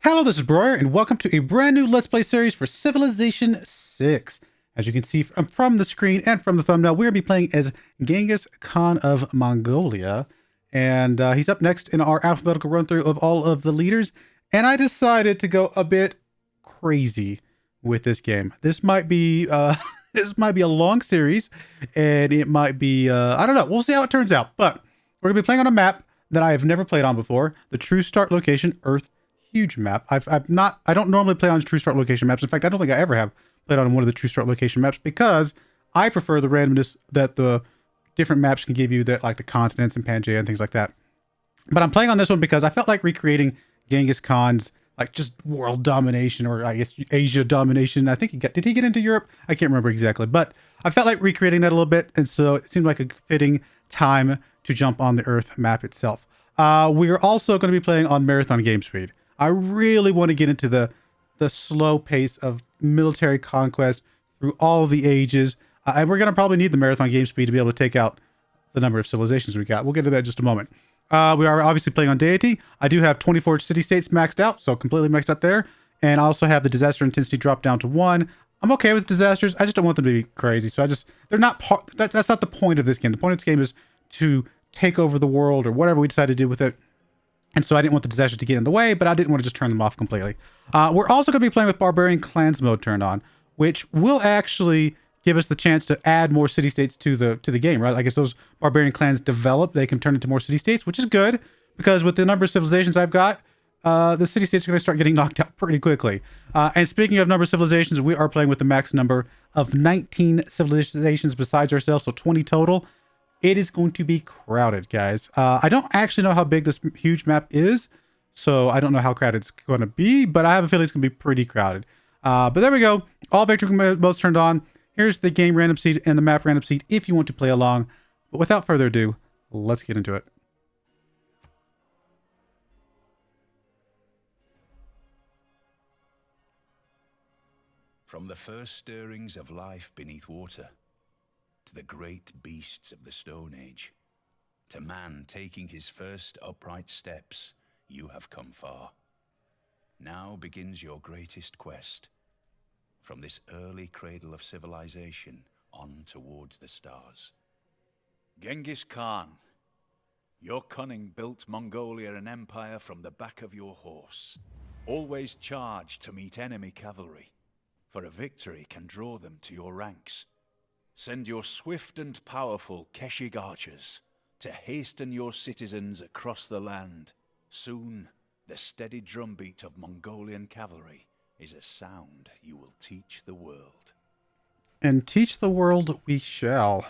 Hello, this is Broyar, and welcome to a brand new Let's Play series for Civilization 6. As you can see from the screen and from the thumbnail, we're going to be playing as Genghis Khan of Mongolia. And he's up next in our alphabetical run-through of all of the leaders. And I decided to go a bit crazy with this game. This might be this might be a long series, and it might be, I don't know. We'll see how it turns out. But we're going to be playing on a map that I have never played on before. The True Start Location Earth Huge map. I don't normally play on True Start Location maps. In fact, I don't think I ever have played on one of the True Start Location maps because I prefer the randomness that the different maps can give you, that like the continents and Pangaea and things like that. But I'm playing on this one because I felt like recreating Genghis Khan's like just world domination, or I guess Asia domination. I think did he get into Europe? I can't remember exactly, but I felt like recreating that a little bit, and so it seemed like a fitting time to jump on the Earth map itself. We are also going to be playing on marathon game speed. I really want to get into the slow pace of military conquest through all of the ages. And we're going to probably need the marathon game speed to be able to take out the number of civilizations we got. We'll get to that in just a moment. We are obviously playing on Deity. I do have 24 city-states maxed out, so completely maxed out there. And I also have the disaster intensity dropped down to 1. I'm okay with disasters. I just don't want them to be crazy. So they're not that's not the point of this game. The point of this game is to take over the world or whatever we decide to do with it. And so I didn't want the disasters to get in the way, but I didn't want to just turn them off completely. We're also going to be playing with Barbarian Clans mode turned on, which will actually give us the chance to add more city-states to the game, right? I guess those Barbarian Clans develop, they can turn into more city-states, which is good, because with the number of civilizations I've got, the city-states are going to start getting knocked out pretty quickly. And speaking of number of civilizations, we are playing with the max number of 19 civilizations besides ourselves, so 20 total. It is going to be crowded, guys. I don't actually know how big this huge map is, so I don't know how crowded it's going to be, but I have a feeling it's going to be pretty crowded. But there we go. All victory modes turned on. Here's the game random seed and the map random seed if you want to play along. But without further ado, let's get into it. From the first stirrings of life beneath water, to the great beasts of the Stone Age, to man taking his first upright steps, you have come far. Now begins your greatest quest, from this early cradle of civilization on towards the stars. Genghis Khan, your cunning built Mongolia an empire from the back of your horse, always charged to meet enemy cavalry, for a victory can draw them to your ranks. Send your swift and powerful Keshig archers to hasten your citizens across the land. Soon, the steady drumbeat of Mongolian cavalry is a sound you will teach the world. And teach the world we shall.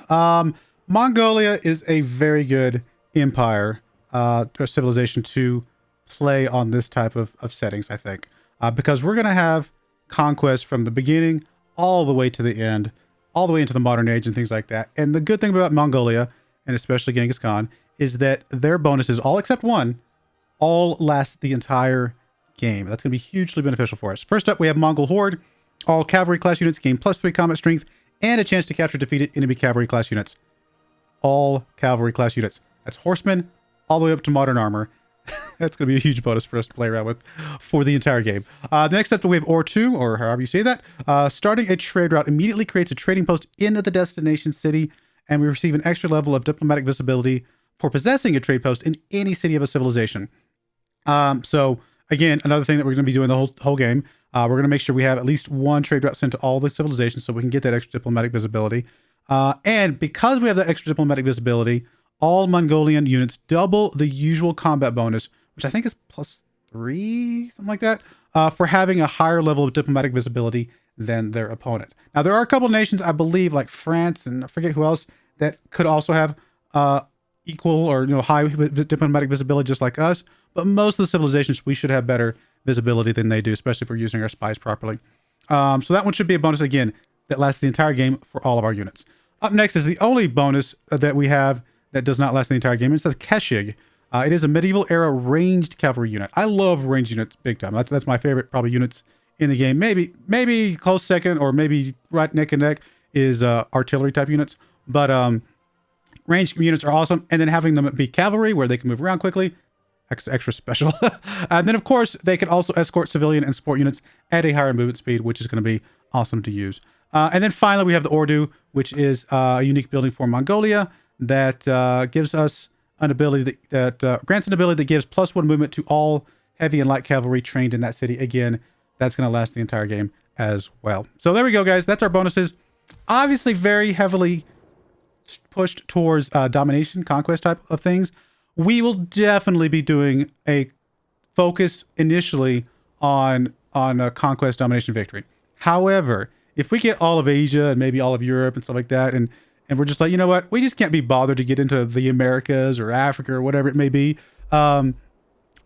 Mongolia is a very good empire or civilization to play on this type of settings, I think. Because we're going to have conquest from the beginning all the way to the end, all the way into the modern age and things like that. And the good thing about Mongolia, and especially Genghis Khan, is that their bonuses, all except one, all last the entire game. That's going to be hugely beneficial for us. First up, we have Mongol Horde. All cavalry class units gain +3 combat strength and a chance to capture defeated enemy cavalry class units. All cavalry class units. That's horsemen all the way up to modern armor. That's going to be a huge bonus for us to play around with for the entire game. The next step, we have R.E.D, or however you say that. Starting a trade route immediately creates a trading post into the destination city, and we receive an extra level of diplomatic visibility for possessing a trade post in any city of a civilization. So, again, another thing that we're going to be doing the whole game. We're going to make sure we have at least one trade route sent to all the civilizations so we can get that extra diplomatic visibility. And because we have that extra diplomatic visibility, all Mongolian units double the usual combat bonus, which I think is +3, something like that, for having a higher level of diplomatic visibility than their opponent. Now, there are a couple of nations, I believe, like France and I forget who else, that could also have equal or high diplomatic visibility just like us. But most of the civilizations, we should have better visibility than they do, especially if we're using our spies properly. So that one should be a bonus, again, that lasts the entire game for all of our units. Up next is the only bonus that we have that does not last the entire game. It's the Keshig. It is a medieval era ranged cavalry unit. I love ranged units big time. That's my favorite probably units in the game. Maybe close second, or maybe right neck and neck is artillery type units. But ranged units are awesome. And then having them be cavalry where they can move around quickly, extra special. And then, of course, they can also escort civilian and support units at a higher movement speed, which is going to be awesome to use. And then finally, we have the R.E.D, which is a unique building for Mongolia that gives us an ability that grants an ability that gives +1 movement to all heavy and light cavalry trained in that city. Again, that's going to last the entire game as well. So there we go, guys. That's our bonuses. Obviously, very heavily pushed towards domination, conquest type of things. We will definitely be doing a focus initially on a conquest, domination, victory. However, if we get all of Asia and maybe all of Europe and stuff like that, and we're just like, you know what, we just can't be bothered to get into the Americas or Africa or whatever it may be,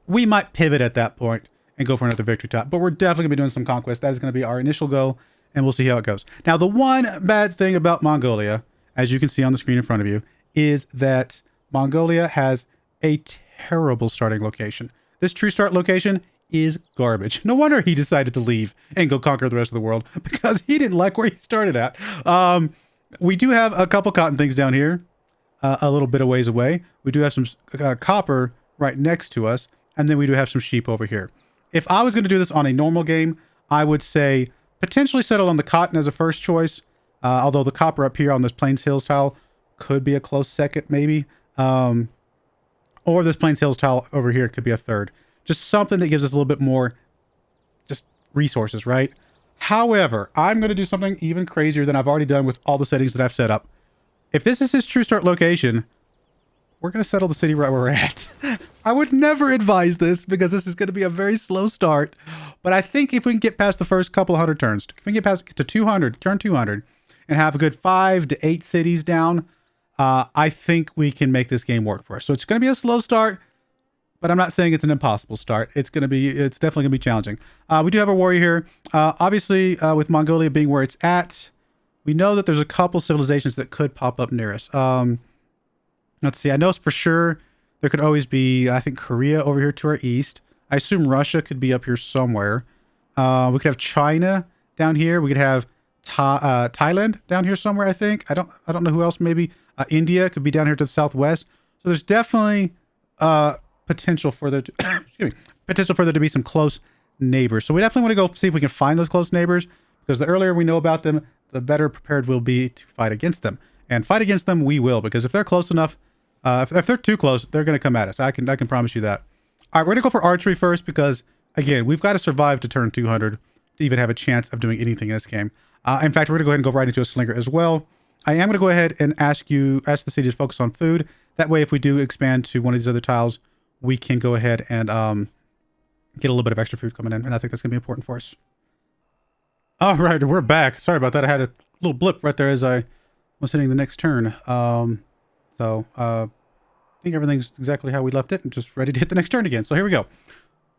we might pivot at that point and go for another victory top. But we're definitely going to be doing some conquest. That is going to be our initial goal, and we'll see how it goes. Now, the one bad thing about Mongolia, as you can see on the screen in front of you, is that Mongolia has a terrible starting location. This true start location is garbage. No wonder he decided to leave and go conquer the rest of the world, because he didn't like where he started at. We do have a couple cotton things down here, a little bit of ways away. We do have some copper right next to us, and then we do have some sheep over here. If I was going to do this on a normal game, I would say potentially settle on the cotton as a first choice, although the copper up here on this Plains Hills tile could be a close second, maybe. Or this Plains Hills tile over here could be a third. Just something that gives us a little bit more just resources, right? However, I'm going to do something even crazier than I've already done with all the settings that I've set up. If this is his true start location, we're going to settle the city right where we're at. I would never advise this because this is going to be a very slow start. But I think if we can get past the first couple of 100 turns, if we can get past to 200, turn 200, and have a good 5 to 8 cities down, I think we can make this game work for us. So it's going to be a slow start, but I'm not saying it's an impossible start. It's definitely going to be challenging. We do have a warrior here. Obviously, with Mongolia being where it's at, we know that there's a couple civilizations that could pop up near us. Let's see. I know for sure there could always be, I think, Korea over here to our east. I assume Russia could be up here somewhere. We could have China down here. We could have Thailand down here somewhere, I think. I don't know who else. Maybe India could be down here to the southwest. So there's definitely potential for there to potential for there to be some close neighbors. So we definitely want to go see if we can find those close neighbors, because the earlier we know about them, the better prepared we'll be to fight against them. And fight against them we will, because if they're close enough, if they're too close, they're going to come at us. I can promise you that. All right, we're going to go for archery first, because again, we've got to survive to turn 200 to even have a chance of doing anything in this game. In fact, we're going to go ahead and go right into a slinger as well. I am going to go ahead and ask the city to focus on food. That way, if we do expand to one of these other tiles, we can go ahead and get a little bit of extra food coming in. And I think that's going to be important for us. All right, we're back. Sorry about that. I had a little blip right there as I was hitting the next turn. I think everything's exactly how we left it and just ready to hit the next turn again. So here we go.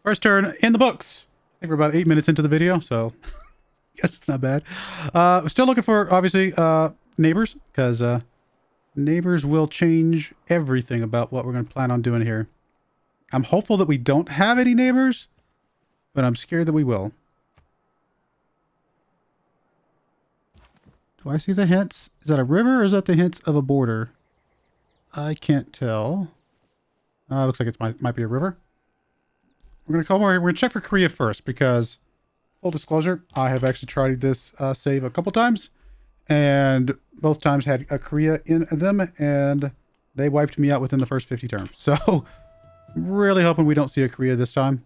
First turn in the books. I think we're about 8 minutes into the video, so I guess it's not bad. Still looking for, obviously, neighbors, because neighbors will change everything about what we're going to plan on doing here. I'm hopeful that we don't have any neighbors, but I'm scared that we will. Do I see the hints? Is that a river or is that the hints of a border? I can't tell. Looks like it might be a river. We're going to come over here. We're going to check for Korea first, because full disclosure, I have actually tried this save a couple times, and both times had a Korea in them, and they wiped me out within the first 50 turns. So I'm really hoping we don't see a Korea this time.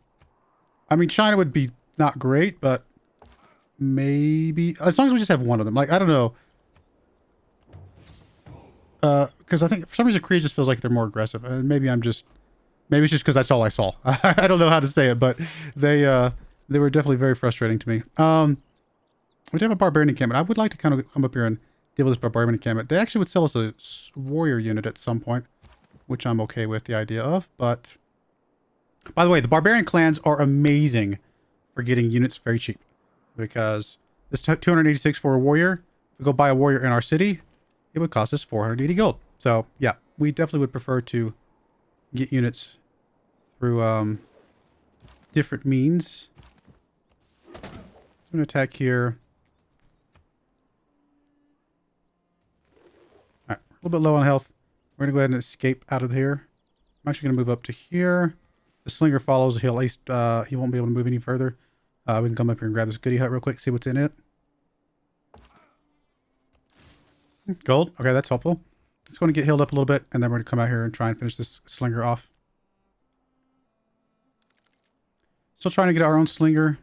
I mean, China would be not great, but maybe as long as we just have one of them. Like, I don't know. Because I think for some reason Korea just feels like they're more aggressive. And maybe it's just because that's all I saw. I don't know how to say it, but they were definitely very frustrating to me. We do have a barbarian encampment. I would like to kind of come up here and deal with this barbarian encampment. They actually would sell us a warrior unit at some point, which I'm okay with the idea of. But by the way, the barbarian clans are amazing for getting units very cheap, because this 286 for a warrior. If we go buy a warrior in our city, it would cost us 480 gold. So yeah, we definitely would prefer to get units through different means. I'm going to attack here. All right, a little bit low on health. We're going to go ahead and escape out of here. I'm actually going to move up to here. The slinger follows. He'll at least he won't be able to move any further. We can come up here and grab this goodie hut real quick, see what's in it. Gold. Okay, that's helpful. Just going to get healed up a little bit, and then we're going to come out here and try and finish this slinger off. Still trying to get our own slinger.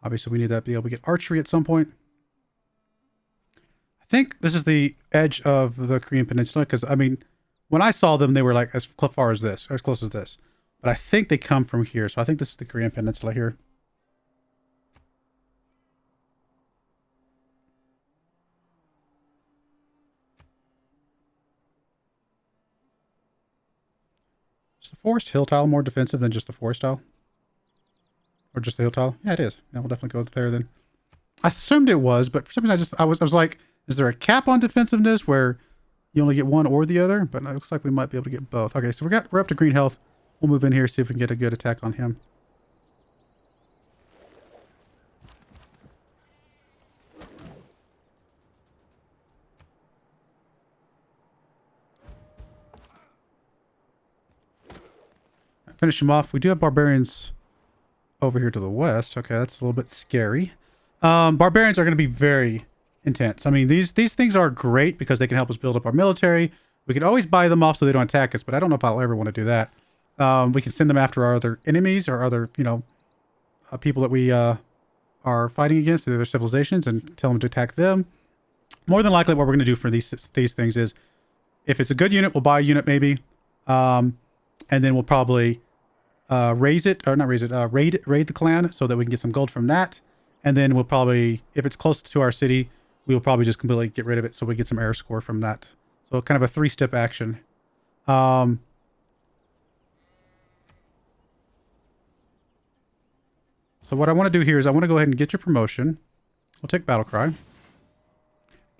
Obviously, we need that to be able to get archery at some point. I think this is the edge of the Korean Peninsula, because, I mean, when I saw them, they were like as far as this, or as close as this. But I think they come from here, so I think this is the Korean Peninsula here. Is the forest hill tile more defensive than just the forest tile? Or just the hill tile? Yeah, it is. Yeah, we'll definitely go there then. I assumed it was, but for some reason I was like, is there a cap on defensiveness where you only get one or the other? But it looks like we might be able to get both. Okay, so we're up to green health. We'll move in here, see if we can get a good attack on him. Finish him off. We do have barbarians over here to the west. Okay, that's a little bit scary. Barbarians are going to be very intense. I mean, these things are great because they can help us build up our military. We can always buy them off so they don't attack us, but I don't know if I'll ever want to do that. We can send them after our other enemies or other, you know, people that we are fighting against, their civilizations, and tell them to attack them. More than likely, what we're going to do for these things is, if it's a good unit, we'll buy a unit maybe, and then we'll probably raid the clan so that we can get some gold from that. And then we'll probably, if it's close to our city, we will probably just completely get rid of it so we get some air score from that. So kind of a 3-step action. So what I want to do here is I want to go ahead and get your promotion. We'll take battle cry.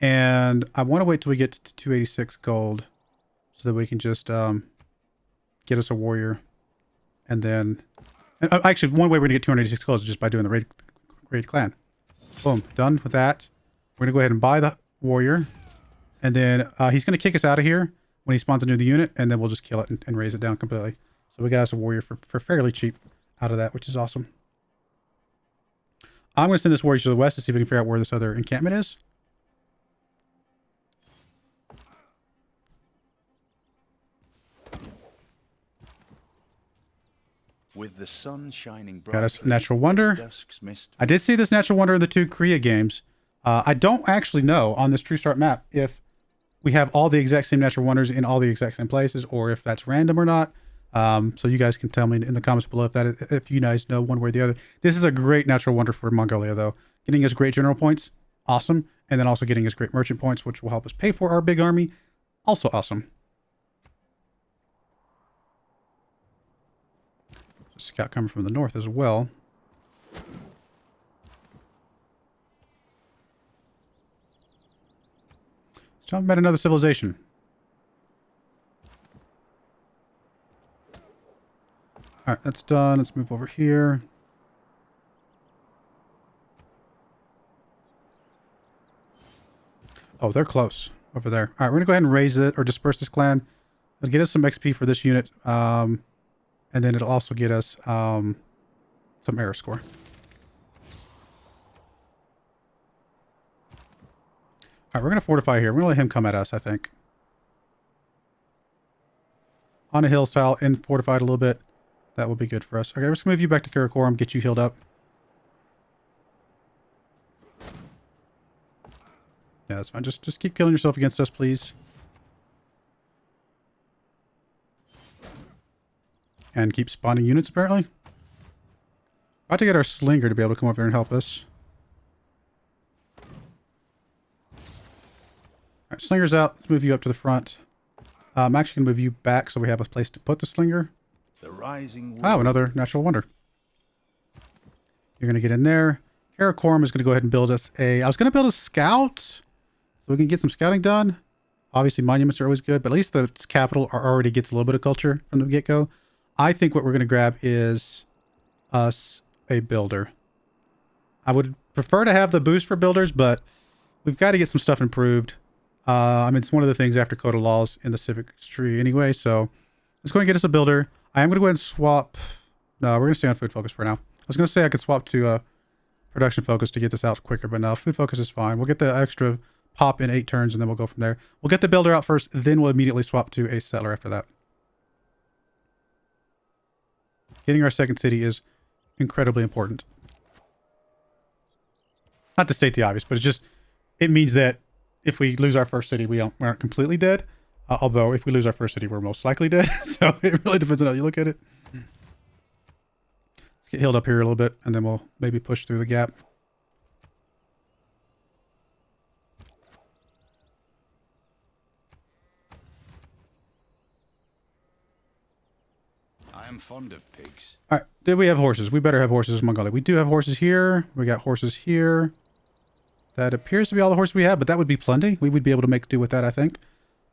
And I want to wait till we get to 286 gold so that we can just get us a warrior. And then, actually, one way we're going to get 286 gold is just by doing the raid clan. Boom, done with that. We're going to go ahead and buy the warrior. And then he's going to kick us out of here when he spawns a new unit, and then we'll just kill it and raise it down completely. So we got us a warrior for fairly cheap out of that, which is awesome. I'm going to send this warrior to the west to see if we can figure out where this other encampment is. With the sun shining bright, got us natural wonder. I did see this natural wonder in the 2 Korea games. I don't actually know on this True Start map if we have all the exact same natural wonders in all the exact same places, or if that's random or not. So you guys can tell me in the comments below if you guys know one way or the other. This is a great natural wonder for Mongolia, though. Getting us great general points, awesome. And then also getting us great merchant points, which will help us pay for our big army, also awesome. Scout coming from the north as well. Let's talk about another civilization. All right, that's done. Let's move over here. Oh, they're close over there. All right, we're going to go ahead and raise it or disperse this clan. It'll get us some XP for this unit. And then it'll also get us some air score. All right, we're going to fortify here. We're going to let him come at us, I think. On a hill style and fortified a little bit. That will be good for us. Okay, we're just going to move you back to Karakoram, get you healed up. Yeah, that's fine. Just keep killing yourself against us, please. And keep spawning units, apparently. About to get our slinger to be able to come over here and help us. Alright, slinger's out. Let's move you up to the front. I'm actually going to move you back so we have a place to put the slinger. The rising oh, another natural wonder. You're going to get in there. Karakoram is going to go ahead and build us I was going to build a scout so we can get some scouting done. Obviously, monuments are always good, but at least the capital already gets a little bit of culture from the get-go. I think what we're going to grab is us a builder. I would prefer to have the boost for builders, but we've got to get some stuff improved. I mean, it's one of the things after Code of Laws in the civic tree anyway, so let's go and get us a builder. I am going to go ahead and swap. No, we're going to stay on food focus for now. I was going to say I could swap to production focus to get this out quicker, but no, food focus is fine. We'll get the extra pop in 8 turns, and then we'll go from there. We'll get the builder out first, then we'll immediately swap to a settler after that. Getting our second city is incredibly important. Not to state the obvious, but it means that if we lose our first city, we aren't completely dead. Although if we lose our first city, we're most likely dead. So it really depends on how you look at it. Let's get healed up here a little bit, and then we'll maybe push through the gap. I am fond of pigs. All right, did we have horses? We better have horses in Mongolia. We do have horses here. We got horses here. That appears to be all the horses we have, but that would be plenty. We would be able to make do with that, I think.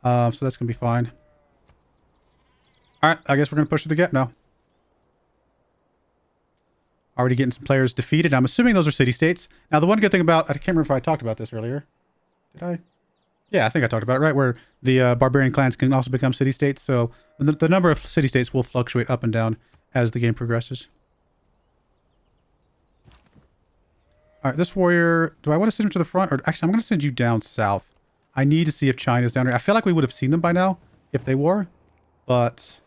So that's going to be fine. All right, I guess we're going to push through the gap now. Already getting some players defeated. I'm assuming those are city-states. Now, the one good thing about... I can't remember if I talked about this earlier. Did I? Yeah, I think I talked about it, right? Where the barbarian clans can also become city-states. So the number of city-states will fluctuate up and down as the game progresses. All right, this warrior... Do I want to send him to the front? Or actually, I'm going to send you down south. I need to see if China's down here. I feel like we would have seen them by now if they were. But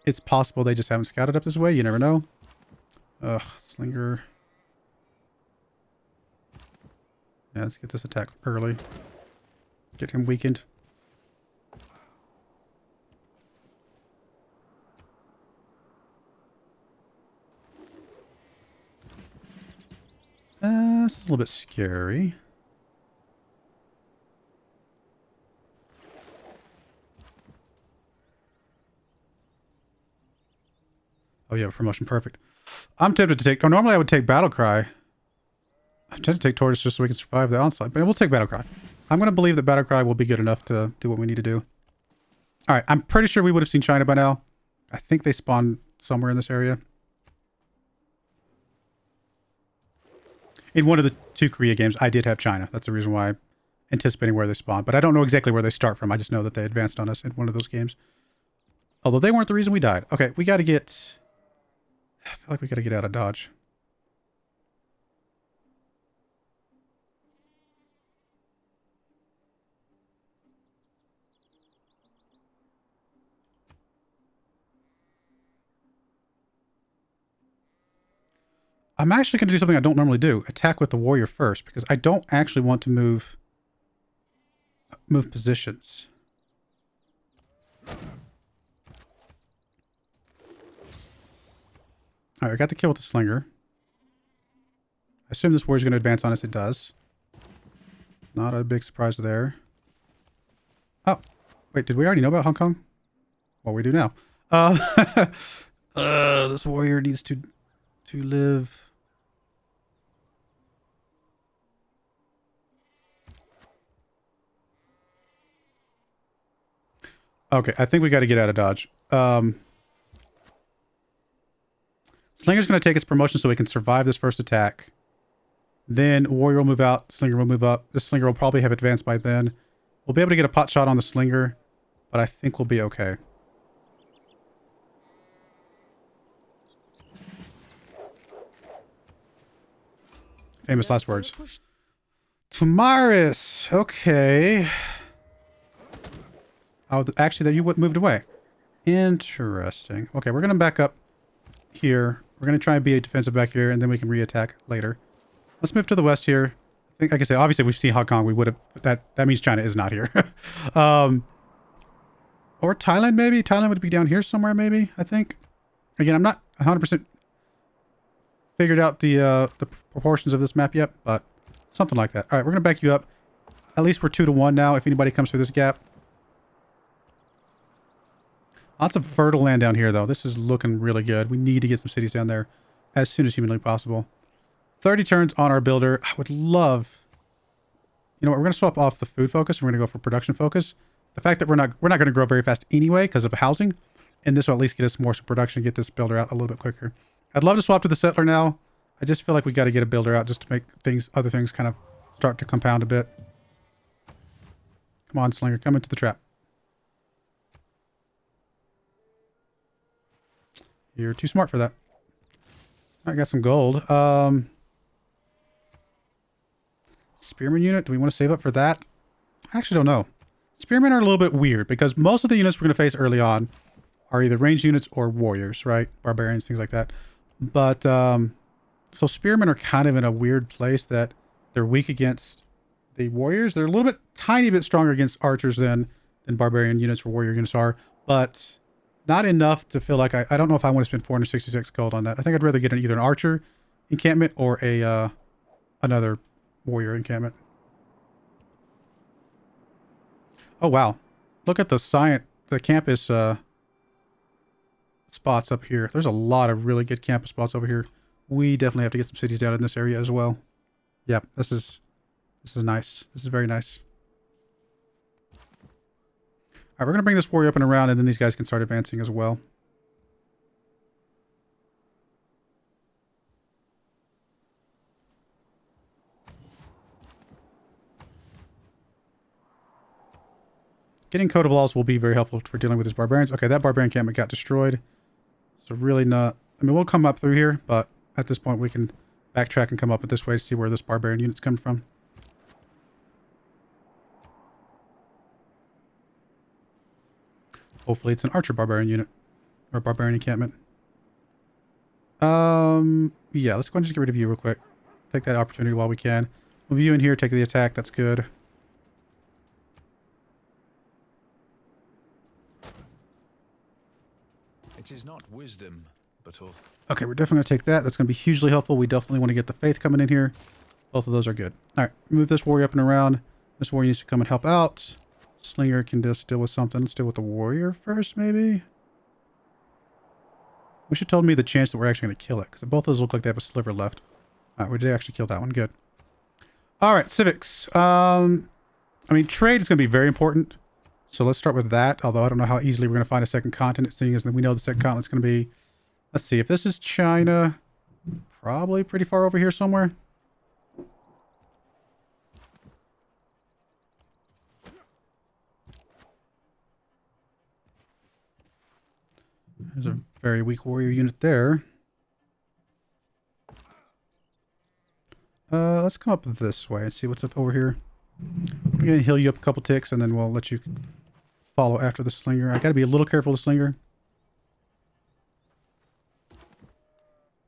it's possible they just haven't scouted up this way. You never know. Slinger. Yeah, let's get this attack early. Get him weakened. This is a little bit scary. Oh yeah, promotion, perfect. I'm tempted to take... Oh, normally I would take Battle Cry. I'm tempted to take Tortoise just so we can survive the onslaught. But we'll take Battle Cry. I'm going to believe that Battle Cry will be good enough to do what we need to do. Alright, I'm pretty sure we would have seen China by now. I think they spawned somewhere in this area. In one of the 2 Korea games, I did have China. That's the reason why I'm anticipating where they spawn. But I don't know exactly where they start from. I just know that they advanced on us in one of those games. Although they weren't the reason we died. Okay, we got to get... I feel like we got to get out of Dodge. I'm actually going to do something I don't normally do. Attack with the warrior first, because I don't actually want to move positions. All right, I got the kill with the slinger. I assume this warrior's going to advance on us. It does. Not a big surprise there. Oh, wait, did we already know about Hong Kong? Well, we do now. This warrior needs to live. Okay, I think we got to get out of Dodge. Slinger's going to take its promotion so we can survive this first attack. Then warrior will move out. Slinger will move up. The Slinger will probably have advanced by then. We'll be able to get a pot shot on the Slinger, but I think we'll be okay. Famous last words. Tumaris. Okay. Oh, actually, you moved away. Interesting. Okay, we're going to back up here. We're going to try and be a defensive back here, and then we can re-attack later. Let's move to the west here. I think, like I said, obviously we've seen Hong Kong. We would have... That means China is not here. Or Thailand, maybe? Thailand would be down here somewhere, maybe, I think. Again, I'm not 100% figured out the proportions of this map yet, but something like that. All right, we're going to back you up. At least we're 2-1 now if anybody comes through this gap. Lots of fertile land down here, though. This is looking really good. We need to get some cities down there as soon as humanly possible. 30 turns on our builder. I would love... You know what? We're going to swap off the food focus. We're going to go for production focus. The fact that we're not going to grow very fast anyway because of housing. And this will at least get us more production, get this builder out a little bit quicker. I'd love to swap to the settler now. I just feel like we got to get a builder out just to make other things kind of start to compound a bit. Come on, Slinger. Come into the trap. You're too smart for that. I got some gold. Spearman unit. Do we want to save up for that? I actually don't know. Spearmen are a little bit weird because most of the units we're going to face early on are either ranged units or warriors, right? Barbarians, things like that. But, so spearmen are kind of in a weird place that they're weak against the warriors. They're a little bit, tiny bit stronger against archers than barbarian units or warrior units are, but not enough to feel like I don't know if I want to spend 466 gold on that. I think I'd rather get either an archer encampment or a, another warrior encampment. Oh, wow. Look at the campus, spots up here. There's a lot of really good campus spots over here. We definitely have to get some cities down in this area as well. Yep, this is nice. This is very nice. All right, we're going to bring this warrior up and around, and then these guys can start advancing as well. Getting Code of Laws will be very helpful for dealing with these barbarians. Okay, that barbarian encampment got destroyed. So really not... I mean, we'll come up through here, but at this point we can backtrack and come up this way to see where this barbarian unit's come from. Hopefully it's an archer barbarian unit. Or barbarian encampment. Yeah, let's go and just get rid of you real quick. Take that opportunity while we can. Move you in here, take the attack, that's good. It is not wisdom, but oath. Okay, we're definitely going to take that. That's going to be hugely helpful. We definitely want to get the faith coming in here. Both of those are good. All right, move this warrior up and around. This warrior needs to come and help out. Slinger can just deal with something. Let's deal with the warrior first, maybe. Wish it told me the chance that we're actually going to kill it, because both of those look like they have a sliver left. All right, we did actually kill that one. Good. All right, civics. I mean, trade is going to be very important. So let's start with that, although I don't know how easily we're going to find a second continent, seeing as we know the second continent's going to be... Let's see, if this is China, probably pretty far over here somewhere. There's a very weak warrior unit there. Let's come up this way and see what's up over here. I'm going to heal you up a couple ticks, and then we'll let you follow after the slinger. I got to be a little careful with the slinger.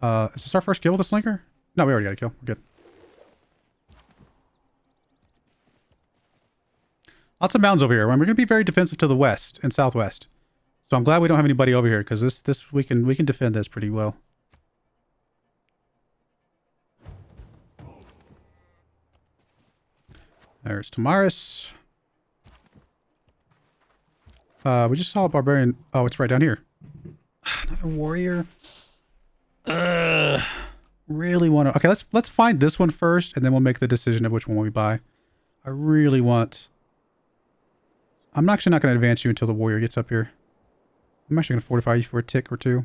Is this our first kill with the slinger? No, we already got a kill. We're good. Lots of mountains over here. We're going to be very defensive to the west and southwest. So I'm glad we don't have anybody over here, because this we can defend this pretty well. There's Tamaris. We just saw a barbarian. Oh, it's right down here. Another warrior. Really want to... Okay, let's find this one first, and then we'll make the decision of which one we buy. I really want... I'm actually not going to advance you until the warrior gets up here. I'm actually going to fortify you for a tick or two.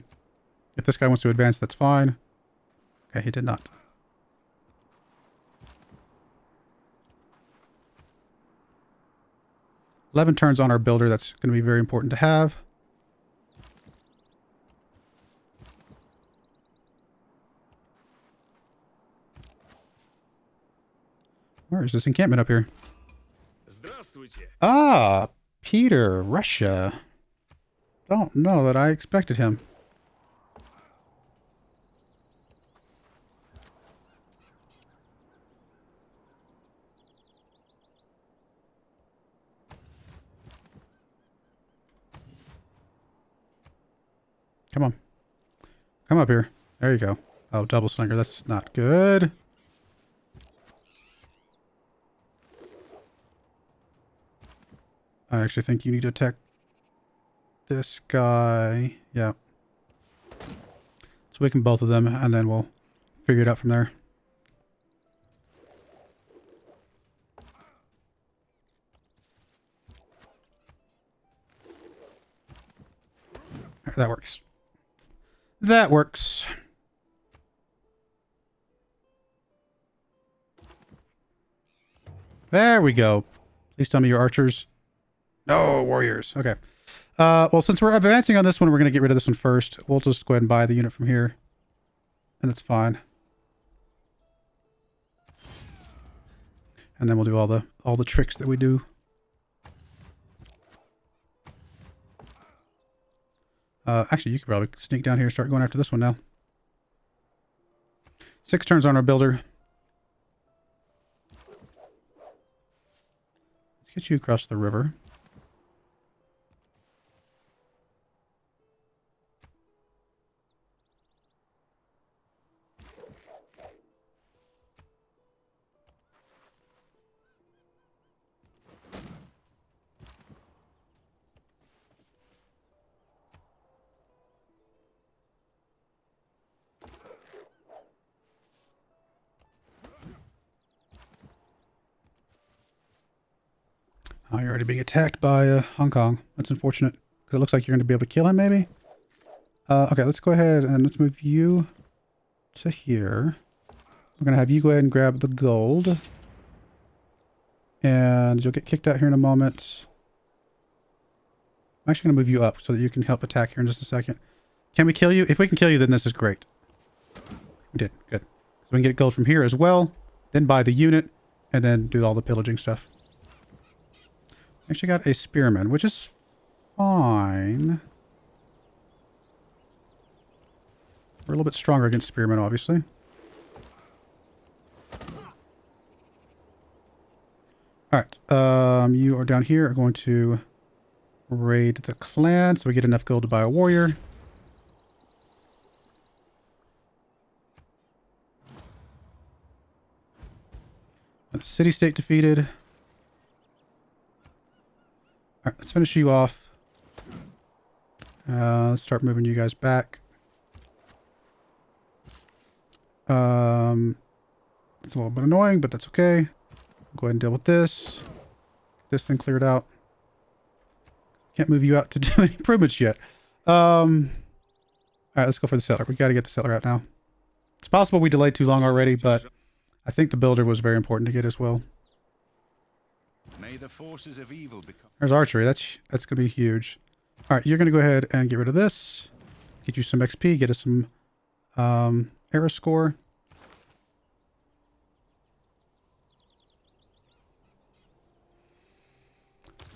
If this guy wants to advance, that's fine. Okay, he did not. $11 turns on our builder. That's going to be very important to have. Where is this encampment up here? Ah, Peter, Russia. Don't know that I expected him. Come on. Come up here. There you go. Oh, double slinger. That's not good. I actually think you need to attack this guy. Yeah. So we can both of them, and then we'll figure it out from there. That works. That works. There we go. Please tell me your archers No, warriors. Okay. Well, since we're advancing on this one, we're going to get rid of this one first. We'll just go ahead and buy the unit from here. And that's fine. And then we'll do all the tricks that we do. Actually, you could probably sneak down here and start going after this one now. 6 turns on our builder. Let's get you across the river. Oh, you're already being attacked by Hong Kong. That's unfortunate. Because it looks like you're going to be able to kill him, maybe? Okay, let's go ahead and let's move you to here. We're going to have you go ahead and grab the gold. And you'll get kicked out here in a moment. I'm actually going to move you up so that you can help attack here in just a second. Can we kill you? If we can kill you, then this is great. We did. Good. So we can get gold from here as well. Then buy the unit. And then do all the pillaging stuff. Actually got a spearman, which is fine. We're a little bit stronger against spearmen, obviously. Alright, you are down here, are going to raid the clan, so we get enough gold to buy a warrior. The city-state defeated. Alright, let's finish you off. Let's start moving you guys back. It's a little bit annoying, but that's okay. Go ahead and deal with this. Get this thing cleared out. Can't move you out to do any improvements yet. Alright, let's go for the settler. We gotta get the settler out now. It's possible we delayed too long already, but I think the builder was very important to get as well. May the forces of evil become... There's archery. That's going to be huge. All right, you're going to go ahead and get rid of this. Get you some XP. Get us some arrow score.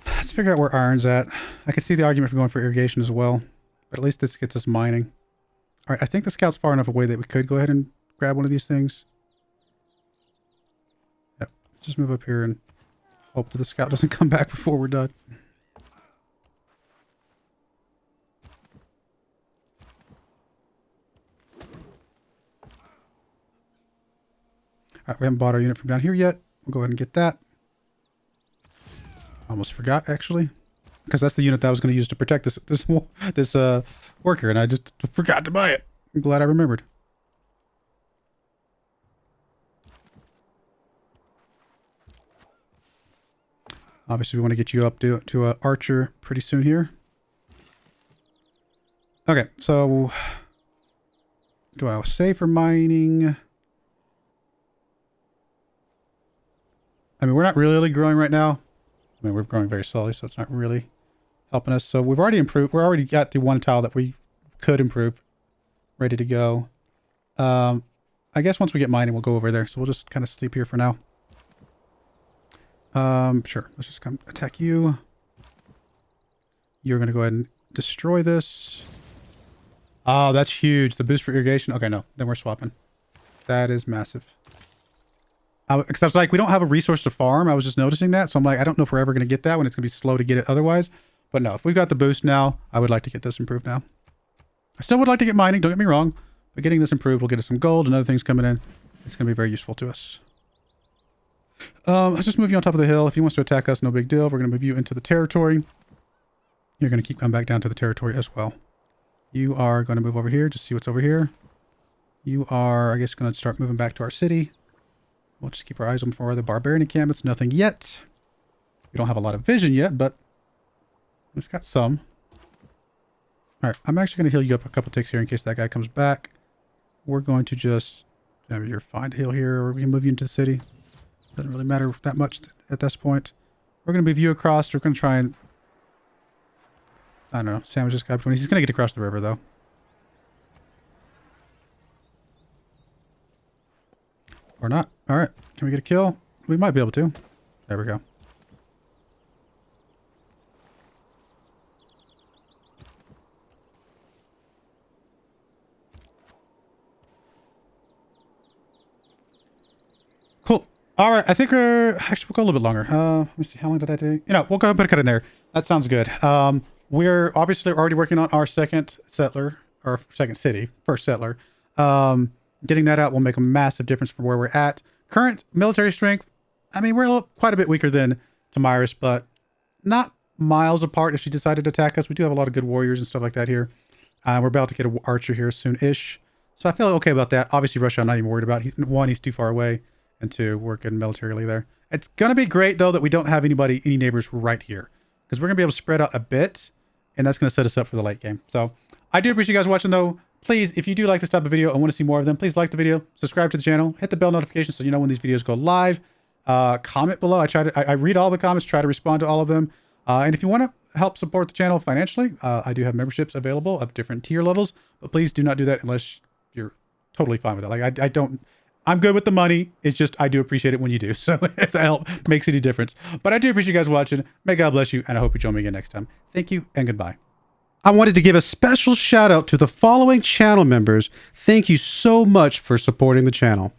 Let's figure out where iron's at. I can see the argument for going for irrigation as well, but at least this gets us mining. All right, I think the scout's far enough away that we could go ahead and grab one of these things. Yep, just move up here and hope that the scout doesn't come back before we're done. Alright, we haven't bought our unit from down here yet. We'll go ahead and get that. Almost forgot, actually. Because that's the unit that I was going to use to protect this worker, and I just forgot to buy it. I'm glad I remembered. Obviously, we want to get you up to an archer pretty soon here. Okay, so do I save for mining? I mean, we're not really growing right now. I mean, we're growing very slowly, so it's not really helping us. So we've already improved. We're already got the one tile that we could improve ready to go. I guess once we get mining, we'll go over there. So we'll just kind of sleep here for now. Sure. Let's just come attack you. You're going to go ahead and destroy this. Oh, that's huge. The boost for irrigation. Okay, no. Then we're swapping. That is massive. Because I was like, we don't have a resource to farm. I was just noticing that. So I'm like, I don't know if we're ever going to get that when it's going to be slow to get it otherwise. But no, if we've got the boost now, I would like to get this improved now. I still would like to get mining. Don't get me wrong. But getting this improved will get us some gold and other things coming in. It's going to be very useful to us. Let's just move you on top of the hill. If he wants to attack us, no big deal. We're going to move you into the territory. You're going to keep coming back down to the territory as well. You are going to move over here. Just see what's over here. You are, I guess, going to start moving back to our city. We'll just keep our eyes open for the barbarian encampments. Nothing yet. We don't have a lot of vision yet, but it's got some. Alright, I'm actually going to heal you up a couple ticks here in case that guy comes back. We're going to just... you're fine to heal here, or we can move you into the city. Doesn't really matter that much at this point. We're going to move you across. We're going to try and I don't know, sandwich this guy between. He's going to get across the river, though. Or not. All right. Can we get a kill? We might be able to. There we go. Cool. All right. I think actually, we'll go a little bit longer. Let me see. How long did I do? We'll go ahead and put a cut in there. That sounds good. We're obviously already working on our second settler, or second city, first settler. Getting that out will make a massive difference from where we're at. Current military strength, I mean, we're quite a bit weaker than Tamiris, but not miles apart if she decided to attack us. We do have a lot of good warriors and stuff like that here. We're about to get an archer here soon-ish. So I feel okay about that. Obviously, Russia, I'm not even worried about. One, he's too far away, and two, we're good militarily there. It's going to be great, though, that we don't have any neighbors right here, because we're going to be able to spread out a bit, and that's going to set us up for the late game. So I do appreciate you guys watching, though. Please, if you do like this type of video and want to see more of them, please like the video, subscribe to the channel, hit the bell notification so you know when these videos go live. Comment below. I read all the comments, try to respond to all of them. And if you want to help support the channel financially, I do have memberships available of different tier levels, but please do not do that unless you're totally fine with it. Like I'm good with the money. It's just, I do appreciate it when you do. So if that help makes any difference, but I do appreciate you guys watching. May God bless you. And I hope you join me again next time. Thank you and goodbye. I wanted to give a special shout out to the following channel members. Thank you so much for supporting the channel.